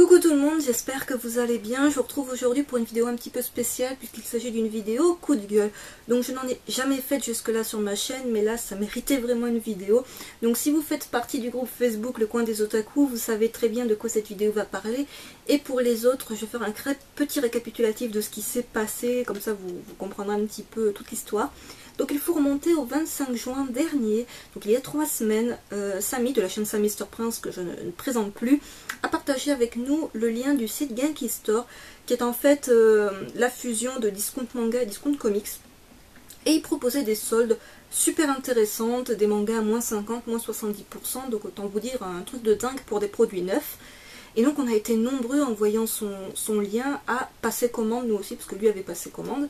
Coucou tout le monde, j'espère que vous allez bien. Je vous retrouve aujourd'hui pour une vidéo un petit peu spéciale puisqu'il s'agit d'une vidéo coup de gueule. Donc je n'en ai jamais faite jusque là sur ma chaîne, mais là ça méritait vraiment une vidéo. Donc si vous faites partie du groupe Facebook Le Coin des Otaku, vous savez très bien de quoi cette vidéo va parler. Et pour les autres, je vais faire un petit récapitulatif de ce qui s'est passé, comme ça vous comprendrez un petit peu toute l'histoire. Donc il faut remonter au 25 juin dernier, donc il y a 3 semaines, Samy de la chaîne Samy Mr Prince, que je ne présente plus, a partagé avec nous le lien du site Genki Store, qui est en fait la fusion de Discount Manga et Discount Comics. Et il proposait des soldes super intéressantes, des mangas à moins 50, moins 70%, donc autant vous dire un truc de dingue pour des produits neufs. Et donc on a été nombreux en voyant son lien à passer commande, nous aussi, parce que lui avait passé commande.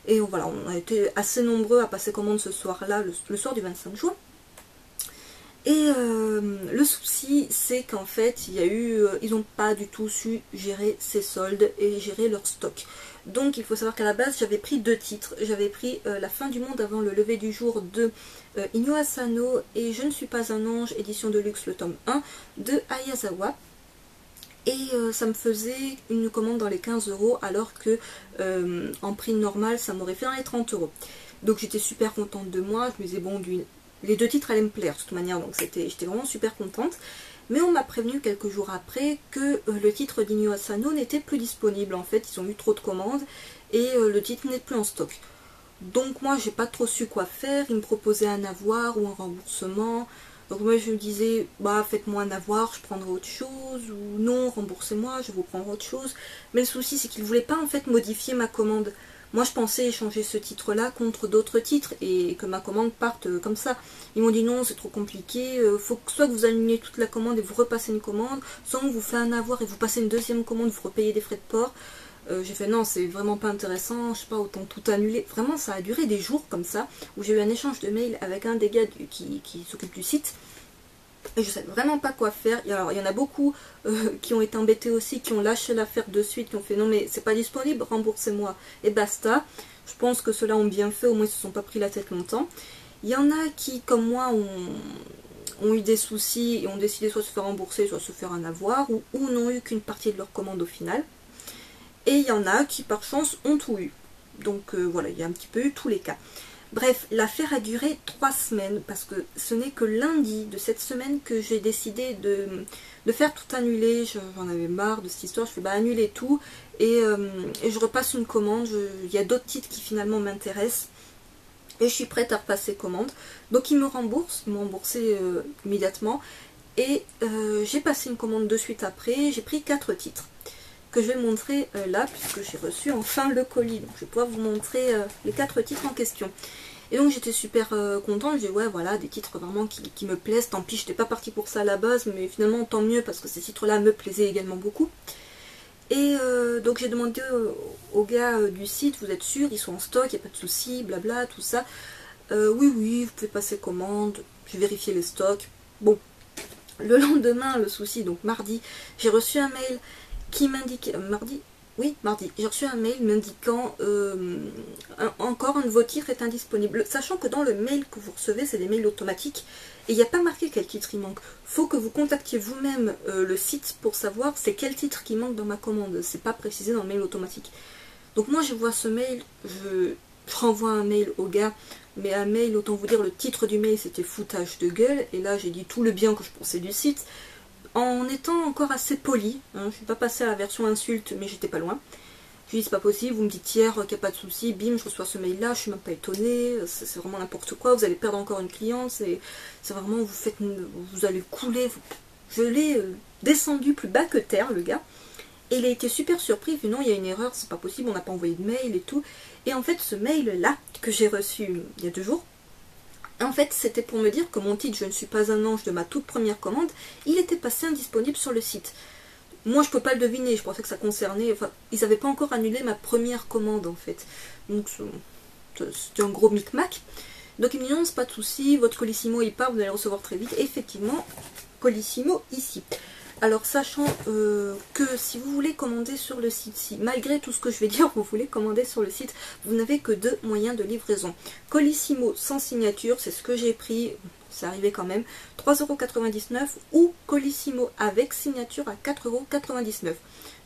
Et voilà, on a été assez nombreux à passer commande ce soir-là, le soir du 25 juin. Et le souci, c'est qu'en fait, ils n'ont pas du tout su gérer ces soldes et gérer leur stock. Donc il faut savoir qu'à la base, j'avais pris 2 titres. J'avais pris La fin du monde avant le lever du jour de Inyo Asano et Je ne suis pas un ange, édition de luxe, le tome 1 de Ayazawa. Et ça me faisait une commande dans les 15 € alors que en prix normal ça m'aurait fait dans les 30 €. Donc j'étais super contente de moi, je me disais bon, les 2 titres allaient me plaire de toute manière, donc j'étais vraiment super contente. Mais on m'a prévenu quelques jours après que le titre d'Inyo Asano n'était plus disponible. En fait, ils ont eu trop de commandes et le titre n'est plus en stock. Donc moi j'ai pas trop su quoi faire, ils me proposaient un avoir ou un remboursement. Donc moi je me disais, bah faites-moi un avoir, je prendrai autre chose, ou non, remboursez-moi, je vais vous prendre autre chose. Mais le souci c'est qu'ils ne voulaient pas en fait modifier ma commande. Moi je pensais échanger ce titre-là contre d'autres titres et que ma commande parte comme ça. Ils m'ont dit non, c'est trop compliqué, faut que soit que vous alignez toute la commande et vous repassez une commande, soit on vous fait un avoir et vous passez une deuxième commande, vous repayez des frais de port. J'ai fait non, c'est vraiment pas intéressant, je sais pas, autant tout annuler. Vraiment ça a duré des jours comme ça, où j'ai eu un échange de mails avec un des gars qui s'occupe du site, et je sais vraiment pas quoi faire. Alors il y en a beaucoup qui ont été embêtés aussi, qui ont lâché l'affaire de suite, qui ont fait non mais c'est pas disponible, remboursez-moi, et basta. Je pense que ceux-là ont bien fait, au moins ils se sont pas pris la tête longtemps. Il y en a qui, comme moi, ont eu des soucis et ont décidé soit de se faire rembourser, soit de se faire un avoir, ou n'ont eu qu'une partie de leur commande au final. Et il y en a qui par chance ont tout eu. Donc voilà, il y a un petit peu eu tous les cas. Bref, l'affaire a duré 3 semaines parce que ce n'est que lundi de cette semaine que j'ai décidé de faire tout annuler. J'en avais marre de cette histoire, je fais bah annuler tout et je repasse une commande. Il y a d'autres titres qui finalement m'intéressent et je suis prête à repasser commande. Donc ils me remboursent, ils m'ont remboursé immédiatement et j'ai passé une commande de suite après. J'ai pris 4 titres que je vais montrer là, puisque j'ai reçu enfin le colis. Donc je vais pouvoir vous montrer les 4 titres en question. Et donc j'étais super contente, je dis ouais voilà, des titres vraiment qui me plaisent, tant pis, je n'étais pas partie pour ça à la base, mais finalement tant mieux, parce que ces titres-là me plaisaient également beaucoup. Et donc j'ai demandé au gars du site, vous êtes sûr, ils sont en stock, il n'y a pas de souci, blabla, tout ça. Oui, oui, vous pouvez passer commande, j'ai vérifié les stocks. Bon, le lendemain, le souci, donc mardi, j'ai reçu un mail qui m'indique, mardi, j'ai reçu un mail m'indiquant encore un de vos titres est indisponible, sachant que dans le mail que vous recevez, c'est des mails automatiques, et il n'y a pas marqué quel titre il manque. Faut que vous contactiez vous-même le site pour savoir c'est quel titre qui manque dans ma commande, c'est pas précisé dans le mail automatique. Donc moi je vois ce mail, je renvoie un mail au gars, mais un mail, autant vous dire, le titre du mail c'était foutage de gueule, et là j'ai dit tout le bien que je pensais du site, en étant encore assez poli, hein, je ne suis pas passée à la version insulte, mais j'étais pas loin. Je lui dis c'est pas possible, vous me dites hier qu'il n'y a pas de souci, bim, je reçois ce mail là, je suis même pas étonnée, c'est vraiment n'importe quoi, vous allez perdre encore une cliente, c'est vraiment, vous allez couler, je l'ai descendu plus bas que terre le gars, et il a été super surpris, il fait non il y a une erreur, c'est pas possible, on n'a pas envoyé de mail et tout, et en fait ce mail là, que j'ai reçu il y a 2 jours, en fait, c'était pour me dire que mon titre Je ne suis pas un ange de ma toute première commande, il était passé indisponible sur le site. Moi, je ne peux pas le deviner, je pensais que ça concernait... Enfin, ils n'avaient pas encore annulé ma première commande, en fait. Donc, c'était un gros micmac. Donc, ils me disent non, c'est pas de souci, votre Colissimo, il part, vous allez le recevoir très vite. Et effectivement, Colissimo, ici. Alors, sachant que si vous voulez commander sur le site, si malgré tout ce que je vais dire, vous voulez commander sur le site, vous n'avez que 2 moyens de livraison. Colissimo sans signature, c'est ce que j'ai pris, c'est arrivé quand même, 3,99 € ou Colissimo avec signature à 4,99 €.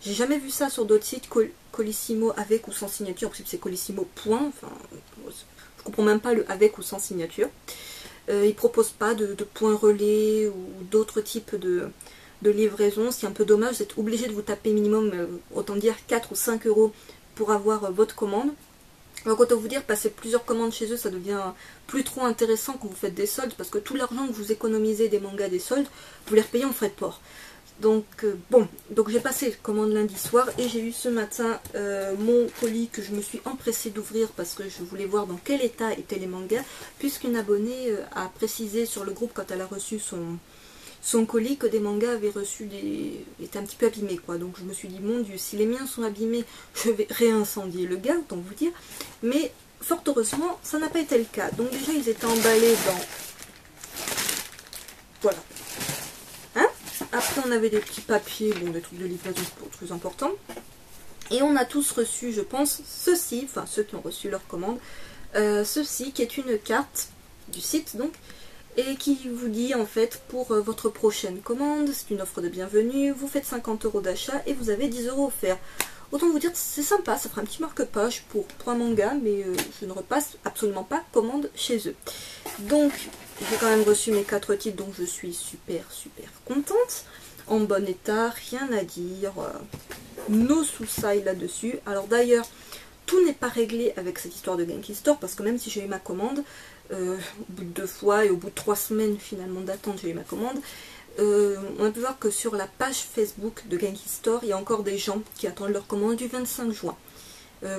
J'ai jamais vu ça sur d'autres sites, Colissimo avec ou sans signature, en principe c'est Colissimo point, enfin, je comprends même pas le avec ou sans signature. Ils proposent pas de points relais ou d'autres types de livraison, ce qui est un peu dommage, vous êtes obligé de vous taper minimum, autant dire 4 ou 5 € pour avoir votre commande. Donc autant vous dire, passer plusieurs commandes chez eux, ça devient plus trop intéressant quand vous faites des soldes, parce que tout l'argent que vous économisez des mangas des soldes, vous les repayez en frais de port. Donc bon, donc j'ai passé commande lundi soir et j'ai eu ce matin mon colis que je me suis empressée d'ouvrir parce que je voulais voir dans quel état étaient les mangas, puisqu'une abonnée a précisé sur le groupe quand elle a reçu son colis que des mangas avaient reçu étaient un petit peu abîmés quoi. Donc je me suis dit mon dieu, si les miens sont abîmés, je vais réincendier le gars, autant vous dire. Mais fort heureusement, ça n'a pas été le cas. Donc déjà ils étaient emballés dans... Voilà. Hein? Après on avait des petits papiers, bon des trucs de livraison pour trucs importants. Et on a tous reçu, je pense, ceci, enfin ceux qui ont reçu leur commande, ceci qui est une carte du site donc, et qui vous dit en fait pour votre prochaine commande, c'est une offre de bienvenue, vous faites 50 € d'achat et vous avez 10 € offerts. Autant vous dire c'est sympa, ça fera un petit marque-page pour un manga, mais je ne repasse absolument pas commande chez eux. Donc j'ai quand même reçu mes 4 titres, donc je suis super contente, en bon état, rien à dire, no soucis là-dessus. Alors d'ailleurs, tout n'est pas réglé avec cette histoire de Genki Store, parce que même si j'ai eu ma commande, au bout de 2 fois et au bout de 3 semaines finalement d'attente j'ai eu ma commande, on a pu voir que sur la page Facebook de Genki Store il y a encore des gens qui attendent leur commande du 25 juin.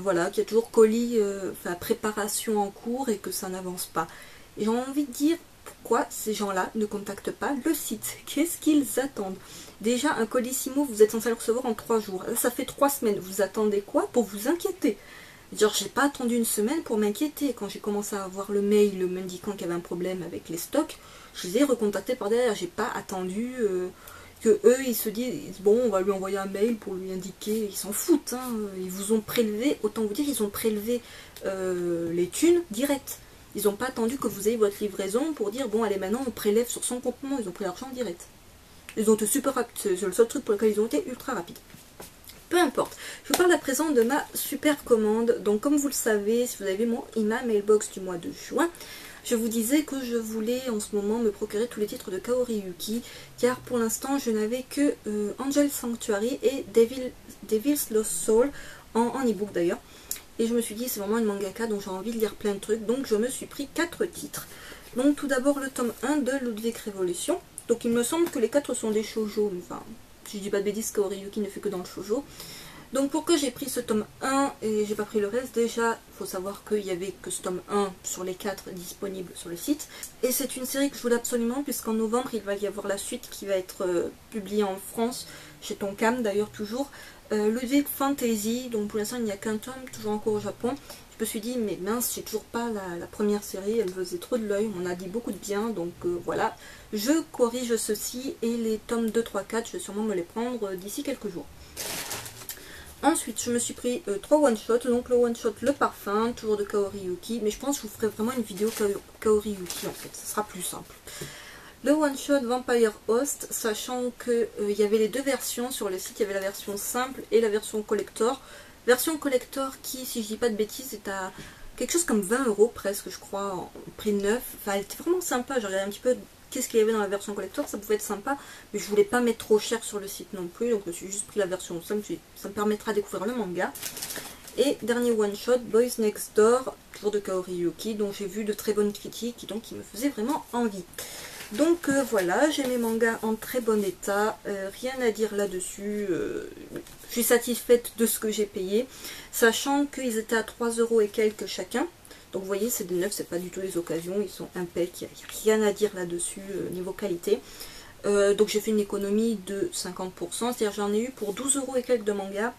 Voilà, qu'il y a toujours colis, enfin préparation en cours et que ça n'avance pas. Et j'ai envie de dire pourquoi ces gens-là ne contactent pas le site. Qu'est-ce qu'ils attendent? Déjà un Colissimo vous êtes censé le recevoir en 3 jours. Là ça fait 3 semaines. Vous attendez quoi pour vous inquiéter? Genre j'ai pas attendu une semaine pour m'inquiéter. Quand j'ai commencé à avoir le mail m'indiquant qu'il y avait un problème avec les stocks, je les ai recontactés par derrière. J'ai pas attendu que eux ils se disent bon on va lui envoyer un mail pour lui indiquer. Ils s'en foutent hein. Ils vous ont prélevé, autant vous dire ils ont prélevé les thunes direct. Ils n'ont pas attendu que vous ayez votre livraison pour dire bon allez maintenant on prélève sur son compte. Ils ont pris l'argent en direct. Ils ont été super rapides, c'est le seul truc pour lequel ils ont été ultra rapides. Peu importe, je vous parle à présent de ma super commande. Donc comme vous le savez, si vous avez vu mon IMA Mailbox du mois de juin, je vous disais que je voulais en ce moment me procurer tous les titres de Kaori Yuki, car pour l'instant je n'avais que Angel Sanctuary et Devil's Lost Soul en e-book d'ailleurs. Et je me suis dit c'est vraiment une mangaka donc j'ai envie de lire plein de trucs, donc je me suis pris 4 titres. Donc tout d'abord le tome 1 de Ludwig Revolution. Donc il me semble que les 4 sont des shoujo, enfin si je dis pas de bêtises, Kaori Yuki ne fait que dans le shoujo. Donc pourquoi j'ai pris ce tome 1 et j'ai pas pris le reste? Déjà, il faut savoir qu'il n'y avait que ce tome 1 sur les 4 disponibles sur le site. Et c'est une série que je voulais absolument, puisqu'en novembre, il va y avoir la suite qui va être publiée en France, chez Tonkam d'ailleurs toujours. Ludwig Fantasy, donc pour l'instant il n'y a qu'un tome, toujours en cours au Japon. Je me suis dit, mais mince, j'ai toujours pas la première série, elle faisait trop de l'œil, on a dit beaucoup de bien, donc voilà. Je corrige ceci et les tomes 2, 3, 4, je vais sûrement me les prendre d'ici quelques jours. Ensuite, je me suis pris 3 one-shots, donc le one-shot Le Parfum, toujours de Kaori Yuki, mais je pense que je vous ferai vraiment une vidéo Kaori Yuki en fait, ce sera plus simple. Le one-shot Vampire Host, sachant qu'il y avait les deux versions sur le site, il y avait la version simple et la version collector. Version collector qui, si je dis pas de bêtises, est à quelque chose comme 20 € presque, je crois, en prix neuf. Enfin, elle était vraiment sympa, j'ai regardé un petit peu qu'est-ce qu'il y avait dans la version collector, ça pouvait être sympa, mais je voulais pas mettre trop cher sur le site non plus, donc je me suis juste pris la version simple, ça me permettra de découvrir le manga. Et dernier one-shot, Boys Next Door, toujours de Kaori Yuki, dont j'ai vu de très bonnes critiques, et donc qui me faisait vraiment envie. Donc voilà, j'ai mes mangas en très bon état, rien à dire là-dessus, je suis satisfaite de ce que j'ai payé, sachant qu'ils étaient à 3 € et quelques chacun. Donc vous voyez, c'est des neufs, c'est pas du tout des occasions, ils sont impeccables, il n'y a rien à dire là-dessus niveau qualité. Donc j'ai fait une économie de 50%, c'est-à-dire j'en ai eu pour 12 € et quelques de mangas.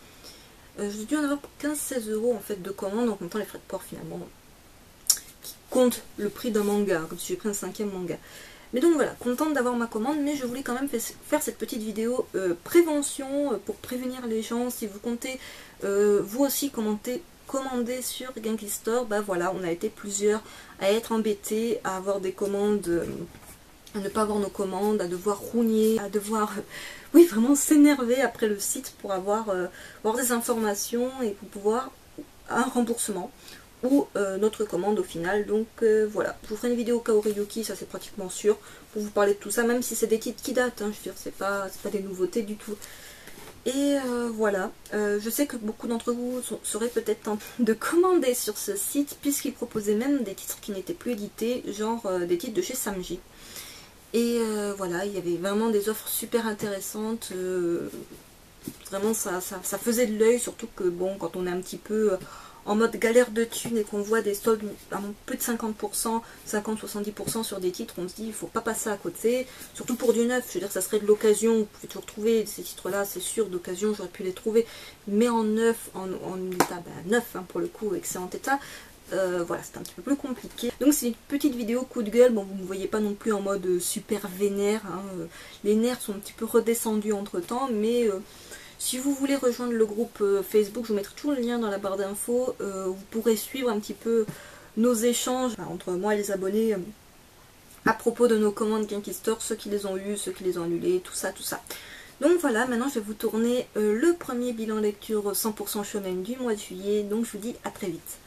J'ai dû en avoir pour 15-16 € en fait de commande, en comptant les frais de port finalement, qui comptent le prix d'un manga, comme si j'ai pris un 5e manga. Mais donc voilà, contente d'avoir ma commande, mais je voulais quand même faire cette petite vidéo prévention, pour prévenir les gens, si vous comptez vous aussi commander sur Genki Store, bah voilà, on a été plusieurs à être embêtés, à avoir des commandes à ne pas avoir nos commandes, à devoir rougner, à devoir oui vraiment s'énerver après le site pour avoir des informations et pour pouvoir un remboursement ou notre commande au final. Donc voilà, je vous ferai une vidéo Kaori Yuki, ça c'est pratiquement sûr, pour vous parler de tout ça, même si c'est des kits qui datent, hein, je veux dire, c'est pas des nouveautés du tout. Et voilà, je sais que beaucoup d'entre vous seraient peut-être tentés de commander sur ce site, puisqu'il proposait même des titres qui n'étaient plus édités, genre des titres de chez Samji. Et voilà, il y avait vraiment des offres super intéressantes, vraiment ça faisait de l'œil, surtout que bon, quand on est un petit peu en mode galère de thunes et qu'on voit des soldes à plus de 50%, 50-70% sur des titres, on se dit il faut pas passer à côté, surtout pour du neuf. Je veux dire, ça serait de l'occasion, vous pouvez toujours trouver ces titres là, c'est sûr, d'occasion j'aurais pu les trouver, mais en neuf, en état neuf hein, pour le coup, excellent état. Voilà, c'est un petit peu plus compliqué. Donc c'est une petite vidéo coup de gueule. Bon, vous ne me voyez pas non plus en mode super vénère, hein. Les nerfs sont un petit peu redescendus entre temps, mais si vous voulez rejoindre le groupe Facebook, je vous mettrai toujours le lien dans la barre d'infos. Vous pourrez suivre un petit peu nos échanges entre moi et les abonnés à propos de nos commandes Genki Store, ceux qui les ont eues, ceux qui les ont annulées, tout ça, tout ça. Donc voilà, maintenant je vais vous tourner le premier bilan lecture 100% shonen du mois de juillet. Donc je vous dis à très vite.